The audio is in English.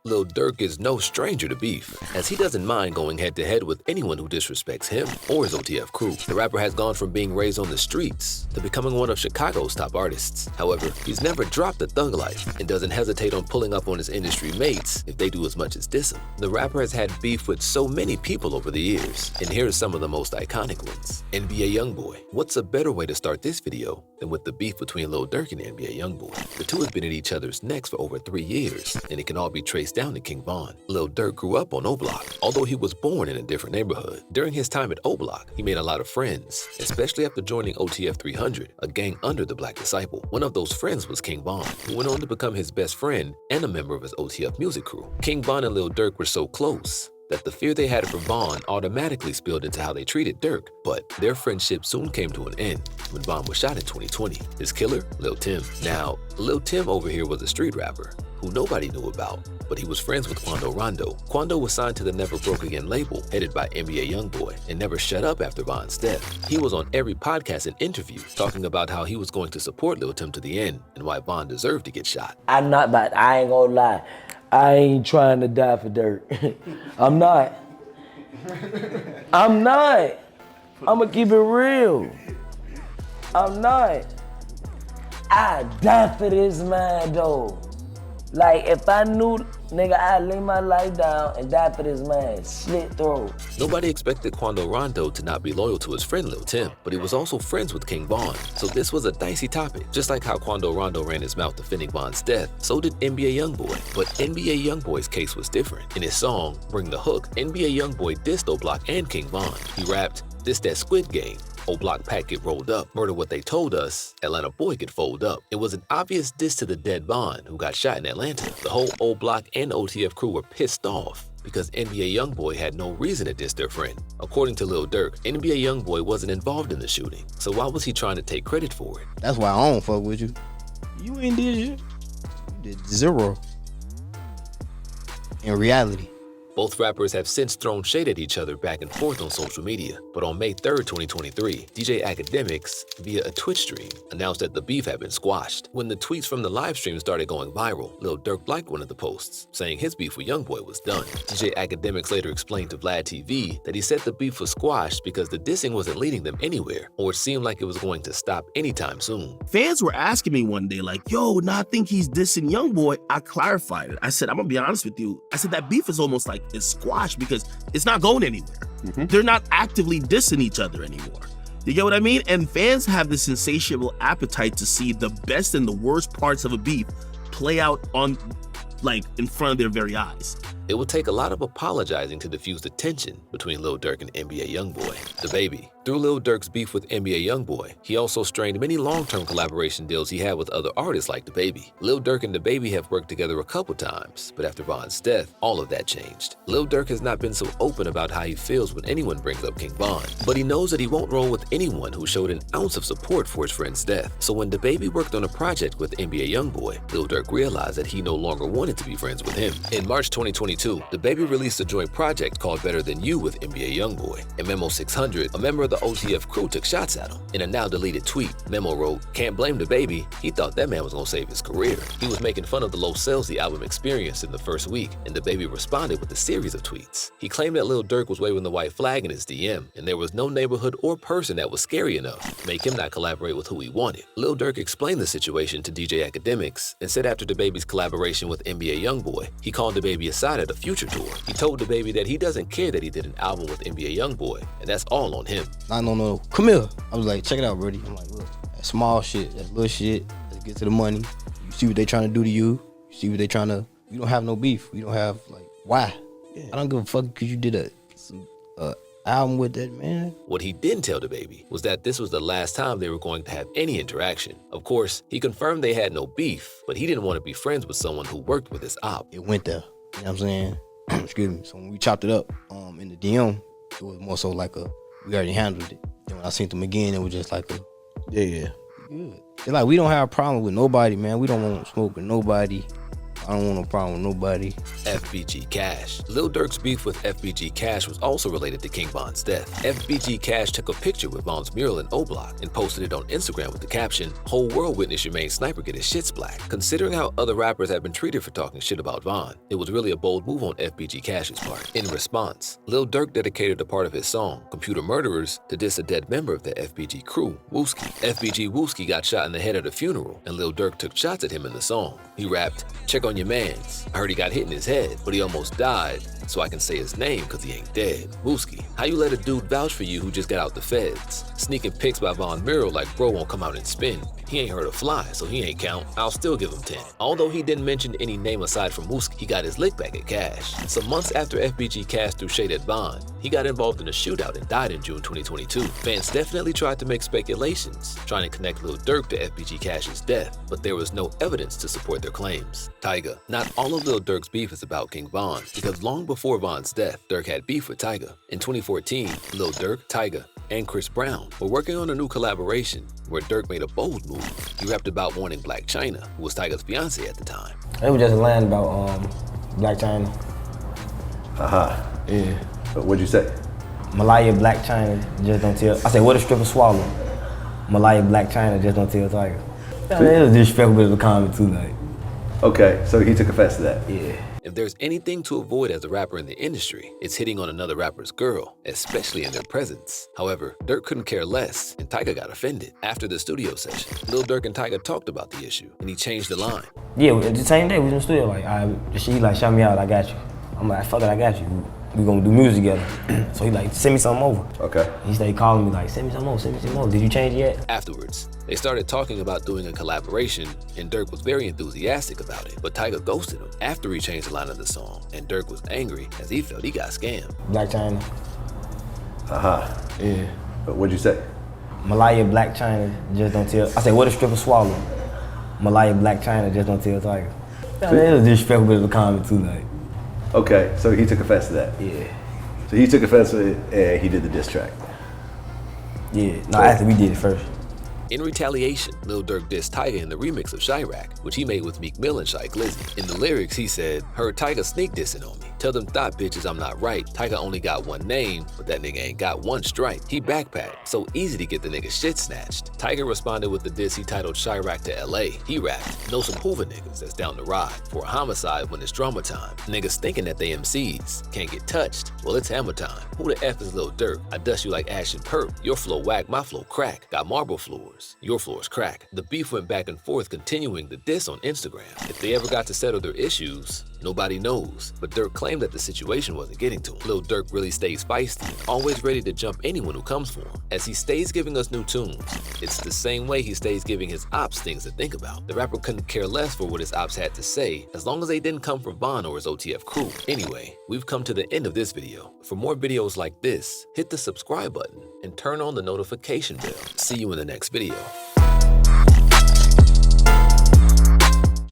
Lil Durk is no stranger to beef, as he doesn't mind going head-to-head with anyone who disrespects him or his OTF crew. The rapper has gone from being raised on the streets to becoming one of Chicago's top artists. However, he's never dropped the thug life and doesn't hesitate on pulling up on his industry mates if they do as much as diss him. The rapper has had beef with so many people over the years, and here are some of the most iconic ones. NBA Youngboy. What's a better way to start this video than with the beef between Lil Durk and NBA Youngboy? The two have been at each other's necks for over 3 years, and it can all be traced down to King Von. Lil Durk grew up on O Block, although he was born in a different neighborhood. During his time at O Block, he made a lot of friends, especially after joining OTF 300, a gang under the Black Disciple. One of those friends was King Von, who went on to become his best friend and a member of his OTF music crew. King Von and Lil Durk were so close that the fear they had for Von automatically spilled into how they treated Durk, but their friendship soon came to an end when Von was shot in 2020. His killer? Lil Tim. Now, Lil Tim over here was a street rapper who nobody knew about, but he was friends with Quando Rondo. Quando was signed to the Never Broke Again label, headed by NBA Youngboy, and never shut up after Von's death. He was on every podcast and interview talking about how he was going to support Lil Tim to the end and why Von deserved to get shot. I ain't gonna lie. I ain't trying to die for Durk. I'm not. I'ma keep it real. I'm not. I die for this man though. Like, if I knew, nigga, I'd lay my life down and die for this man, slit throat. Nobody expected Quando Rondo to not be loyal to his friend Lil Tim, but he was also friends with King Von, so this was a dicey topic. Just like how Quando Rondo ran his mouth defending Von's death, so did NBA Youngboy. But NBA Youngboy's case was different. In his song, Bring the Hook, NBA Youngboy dissed O Block and King Von. He rapped, "This that Squid Game. O Block pack get rolled up. Murder what they told us. Atlanta boy get fold up." It was an obvious diss to the dead Von, who got shot in Atlanta. The whole O Block and OTF crew were pissed off because NBA Youngboy had no reason to diss their friend. According to Lil Durk, NBA Youngboy wasn't involved in the shooting, so why was he trying to take credit for it? That's why I don't fuck with you. You ain't did shit. You did zero. In reality. Both rappers have since thrown shade at each other back and forth on social media, but on May 3rd, 2023, DJ Academics, via a Twitch stream, announced that the beef had been squashed. When the tweets from the live stream started going viral, Lil Durk liked one of the posts, saying his beef with Youngboy was done. DJ Academics later explained to Vlad TV that he said the beef was squashed because the dissing wasn't leading them anywhere, or it seemed like it was going to stop anytime soon. Fans were asking me one day, like, yo, nah, I think he's dissing Youngboy. I clarified it. I said, I'm gonna be honest with you. I said that beef is almost like it's squashed because it's not going anywhere. They're not actively dissing each other anymore. You get what I mean? And fans have this insatiable appetite to see the best and the worst parts of a beef play out on, like, in front of their very eyes. It would take a lot of apologizing to diffuse the tension between Lil Durk and NBA Youngboy. Dababy. Through Lil Durk's beef with NBA Youngboy, he also strained many long-term collaboration deals he had with other artists like Dababy. Lil Durk and Dababy have worked together a couple times, but after Von's death, all of that changed. Lil Durk has not been so open about how he feels when anyone brings up King Von, but he knows that he won't roll with anyone who showed an ounce of support for his friend's death. So when Dababy worked on a project with NBA Youngboy, Lil Durk realized that he no longer wanted to be friends with him. In March 2022, Dababy released a joint project called Better Than You with NBA Youngboy. In Memo 600, a member of the OTF crew took shots at him. In a now-deleted tweet, Memo wrote, "Can't blame Dababy. He thought that man was gonna save his career." He was making fun of the low sales the album experienced in the first week, and Dababy responded with a series of tweets. He claimed that Lil Durk was waving the white flag in his DM, and there was no neighborhood or person that was scary enough to make him not collaborate with who he wanted. Lil Durk explained the situation to DJ Academics and said after Dababy's collaboration with NBA Youngboy, he called Dababy aside at a future tour. He told Dababy that he doesn't care that he did an album with NBA Youngboy, and that's all on him. No, come here. I was like, check it out, Brody. I'm like, look, that small shit, that little shit, let's get to the money. You see what they trying to do to you. You see what they trying to, we don't have no beef. We don't have, like, why? Yeah. I don't give a fuck because you did a album with that man. What he didn't tell Dababy was that this was the last time they were going to have any interaction. Of course, he confirmed they had no beef, but he didn't want to be friends with someone who worked with his op. It went there, you know what I'm saying? Excuse me. So when we chopped it up in the DM, it was more so like we already handled it. And when I seen them again, it was just like yeah. Good. It's like we don't have a problem with nobody, man. We don't want to smoke with nobody. I don't want no problem with nobody. FBG Cash. Lil Durk's beef with FBG Cash was also related to King Von's death. FBG Cash took a picture with Von's mural in O-Block and posted it on Instagram with the caption, "Whole world witnessed your main sniper get his shits black." Considering how other rappers have been treated for talking shit about Von, it was really a bold move on FBG Cash's part. In response, Lil Durk dedicated a part of his song, Computer Murderers, to diss a dead member of the FBG crew, Wooski. FBG Wooski got shot in the head at a funeral, and Lil Durk took shots at him in the song. He rapped, "Check on your mans. I heard he got hit in his head, but he almost died, so I can say his name cause he ain't dead." Wooski, how you let a dude vouch for you who just got out the feds? Sneaking pics by Von mural like bro won't come out and spin. He ain't heard a fly, so he ain't count. I'll still give him 10. Although he didn't mention any name aside from Wooski, he got his lick back at Cash. Some months after FBG Cash threw shade at Von, he got involved in a shootout and died in June 2022. Fans definitely tried to make speculations, trying to connect Lil Durk to FBG Cash's death, but there was no evidence to support their claims. Tyga. Not all of Lil Durk's beef is about King Von, because long before Von's death, Durk had beef with Tyga. In 2014, Lil Durk, Tyga, and Chris Brown were working on a new collaboration where Durk made a bold move. He rapped about wanting Black China, who was Tyga's fiance at the time. It was just a line about Black China. Yeah. What'd you say? Malaya Black China, just don't tell. I said, what a stripper swallow. Malaya Black China, just don't tell Tyga. I mean, it was disrespectful bit of a comment too, like. Okay, so he took offense to that. Yeah. If there's anything to avoid as a rapper in the industry, it's hitting on another rapper's girl, especially in their presence. However, Durk couldn't care less, and Tyga got offended. After the studio session, Lil Durk and Tyga talked about the issue, and he changed the line. Yeah, the same day we was in the studio, like, she like, shout me out, I got you. I'm like, fuck it, I got you. We gonna do music together. So he like, send me something over. Okay. He stayed calling me like, send me something more, send me some more. Did you change it yet? Afterwards, they started talking about doing a collaboration, and Durk was very enthusiastic about it, but Tyga ghosted him after he changed the line of the song, and Durk was angry as he felt he got scammed. Black China. Yeah. What'd you say? Malaya Black China, just don't tell. I said, what a stripper swallow. Malaya Black China, just don't tell Tyga. I mean, it was disrespectful bit of a comment too, like. Okay, so he took offense to that. Yeah. So he took offense to it and he did the diss track. Yeah, no, actually we did it first. In retaliation, Lil Durk dissed Tyga in the remix of Chirac, which he made with Meek Mill and Shy Glizzy. In the lyrics, he said, "Heard Tyga sneak dissing on me. Tell them thought bitches I'm not right. Tyga only got one name, but that nigga ain't got one stripe. He backpacked, so easy to get the nigga shit snatched." Tyga responded with the diss he titled Chirac to LA. He rapped, "Know some Hoover niggas that's down the ride for a homicide when it's drama time. Niggas thinking that they MCs, can't get touched. Well, it's hammer time. Who the F is Lil Durk? I dust you like Ash and Perp. Your flow whack, my flow crack. Got marble floors. Your floors crack." The beef went back and forth, continuing the diss on Instagram. If they ever got to settle their issues, nobody knows, but Durk claimed that the situation wasn't getting to him. Lil Durk really stays feisty, always ready to jump anyone who comes for him. As he stays giving us new tunes, it's the same way he stays giving his ops things to think about. The rapper couldn't care less for what his ops had to say, as long as they didn't come from Von or his OTF crew. Anyway, we've come to the end of this video. For more videos like this, hit the subscribe button and turn on the notification bell. See you in the next video.